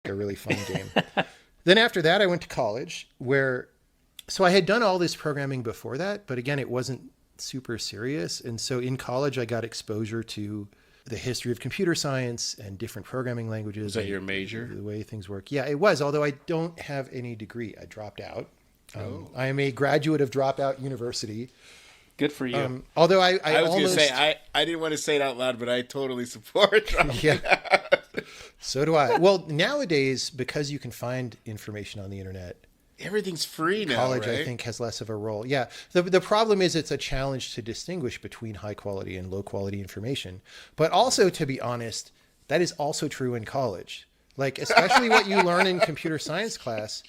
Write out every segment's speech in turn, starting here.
a really fun game. Then after that, I went to college so I had done all this programming before that, but again, it wasn't super serious. And so in college, I got exposure to the history of computer science and different programming languages. Was that your major? The way things work. Yeah, it was, although I don't have any degree. I dropped out. I am a graduate of Dropout University. Good for you. Although I was going to almost... say, I didn't want to say it out loud, but I totally support dropping Yeah. out. So do I. Well, nowadays, because you can find information on the internet, Everything's free now, college, right? I think, has less of a role. Yeah. The problem is it's a challenge to distinguish between high quality and low quality information. But also, to be honest, that is also true in college. Like, especially what you learn in computer science class,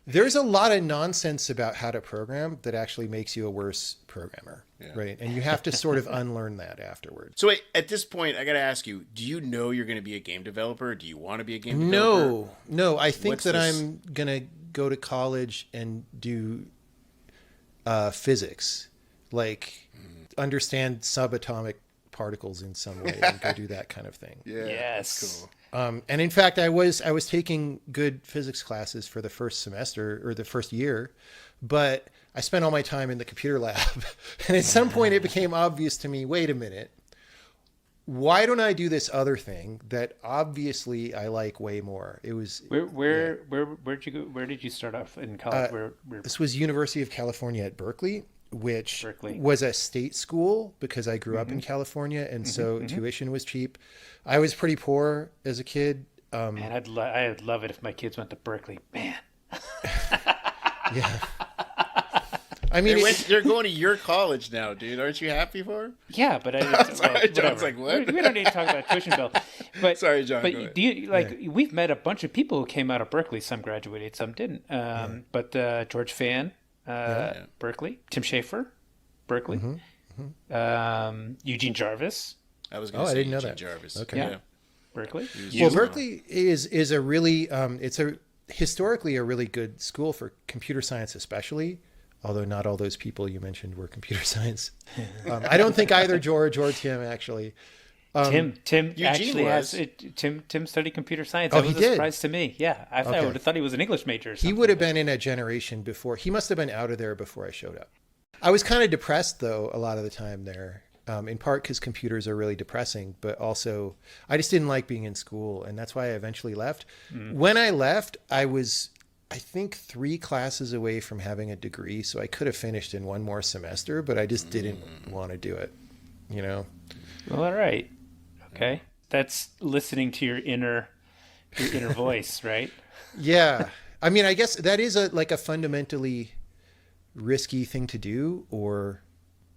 there's a lot of nonsense about how to program that actually makes you a worse programmer, right? And you have to sort of unlearn that afterwards. So wait, at this point, I got to ask you, do you know you're going to be a game developer? Do you want to be a game developer? No. I think What's this? I'm going to go to college and do physics, like understand subatomic particles in some way and go do that kind of thing. Yeah, Yes. that's cool. And in fact, I was taking good physics classes for the first semester or the first year, but I spent all my time in the computer lab. And at some point it became obvious to me, wait a minute, why don't I do this other thing that obviously I like way more? It was Where'd you go? Where did you start off in college? this was University of California at Berkeley, which Berkeley. was a state school because I grew up in California, and so tuition was cheap. I was pretty poor as a kid. Man, I'd love it if my kids went to Berkeley. Man. Yeah. I mean, They're going to your college now, dude. Aren't you happy for them? Yeah, but Sorry, John's like, what? We don't need to talk about tuition bill. But Sorry, John, go But ahead. do you we've met a bunch of people who came out of Berkeley. Some graduated, some didn't. But George Fan, Berkeley. Tim Schafer, Berkeley. Eugene Jarvis, I was going to I say didn't know Eugene that. Jarvis. Okay. Yeah. Berkeley. well, Berkeley is a really it's a historically a really good school for computer science, especially. Although not all those people you mentioned were computer science. I don't think either George or Tim actually. Tim Eugene actually was. has it. Tim studied computer science. Oh, That was he a did? surprise to me. Yeah, I Okay. would have thought he was an English major. Or He something. would have been in a generation before. He must have been out of there before I showed up. I was kind of depressed, though, a lot of the time there, in part because computers are really depressing, but also I just didn't like being in school. And that's why I eventually left. When I left, I was, I think, 3 classes away from having a degree. So I could have finished in one more semester, but I just didn't want to do it, you know? Well, all right. Okay. That's listening to your inner voice, right? Yeah. I mean, I guess that is like a fundamentally risky thing to do, or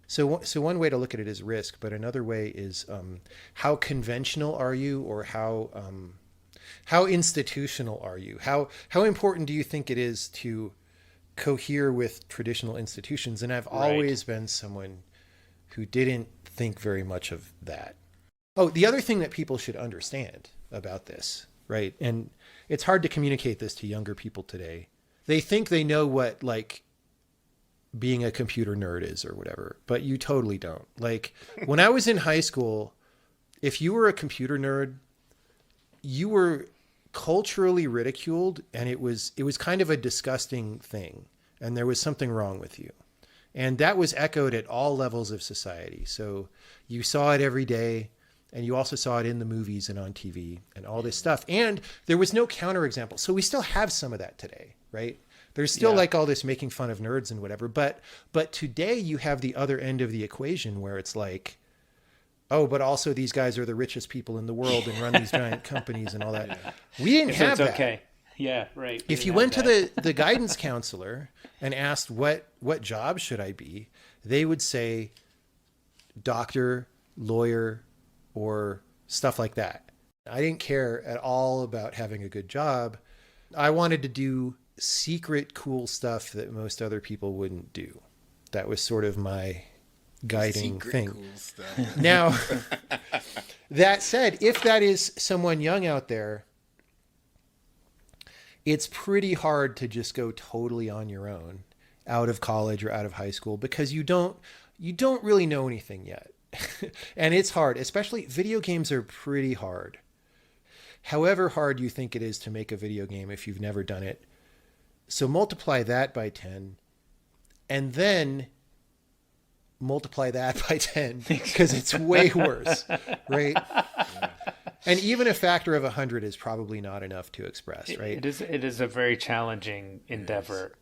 so one way to look at it is risk, but another way is how conventional are you, or how institutional are you? How important do you think it is to cohere with traditional institutions? And I've always been someone who didn't think very much of that. Oh, the other thing that people should understand about this, right? And it's hard to communicate this to younger people today. They think they know what like being a computer nerd is or whatever, but you totally don't. Like when I was in high school, if you were a computer nerd, you were culturally ridiculed, and it was kind of a disgusting thing, and there was something wrong with you. And that was echoed at all levels of society. So you saw it every day. And you also saw it in the movies and on TV and all this stuff. And there was no counterexample. So we still have some of that today, right? There's still like all this making fun of nerds and whatever. But today you have the other end of the equation where it's like, oh, but also these guys are the richest people in the world and run these giant companies and all that. We didn't have It's that. okay. Yeah, right. If you went to the guidance counselor and asked what job should I be, they would say doctor, lawyer, or stuff like that. I didn't care at all about having a good job. I wanted to do secret cool stuff that most other people wouldn't do. That was sort of my guiding Secret thing. cool stuff. Now, that said, if that is someone young out there, it's pretty hard to just go totally on your own out of college or out of high school because you don't really know anything yet. And it's hard, especially video games are pretty hard. however hard you think it is to make a video game if you've never done it. So multiply that by 10, and then multiply that by 10 because it's way worse, right? Yeah. And even a factor of 100 is probably not enough to express, right? It is a very challenging endeavor.